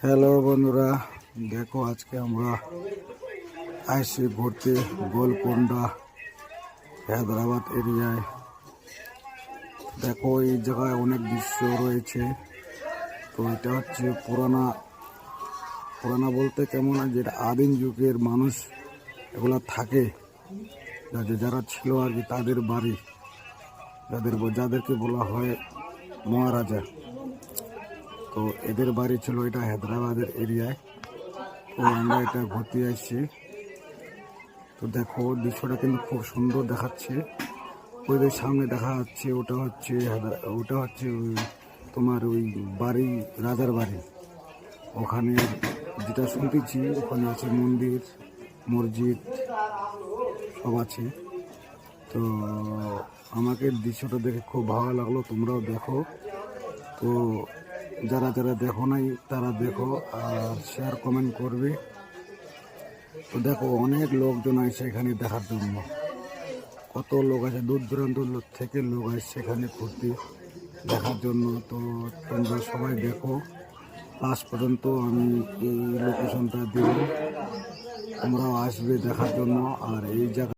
Hello বন্ধুরা, দেখো আজকে আমরা আইসি ঘুরতে গোলকোন্ডা হায়দ্রাবাদ এরিয়ায়। দেখো এই জায়গায় অনেক দৃশ্য রয়েছে। তো এটা হচ্ছে পুরানা বলতে কেমন, যেটা আদিম যুগের মানুষ এগুলা থাকে, যারা ছিল আর কি, তাদের বাড়ি, যাদেরকে বলা হয় মহারাজা। তো এদের বাড়ি ছিল এটা হায়দ্রাবাদের এরিয়ায়। তো আমরা এটা ঘুরতে আসছি। তো দেখো দৃশ্যটা কিন্তু খুব সুন্দর দেখাচ্ছে। ওদের সামনে দেখা যাচ্ছে ওটা হচ্ছে তোমার ওই বাড়ি, রাজার বাড়ি। ওখানে যেটা শুনতেছি ওখানে আছে মন্দির, মসজিদ সব আছে। তো আমাকে দৃশ্যটা দেখে খুব ভালো লাগলো, তোমরাও দেখো। তো যারা দেখো নাই তারা দেখো আর শেয়ার কমেন্ট করবে। তো দেখো অনেক লোকজন আসছে এখানে দেখার জন্য, কত লোক আছে, দূর দূরান্ত থেকে লোক আসছে এখানে ঘুরতে দেখার জন্য। তো তোমরা সবাই দেখো লাস্ট পর্যন্ত, আমি এই লোকেশনটা দেব, তোমরাও আসবে দেখার জন্য। আর এই জায়গা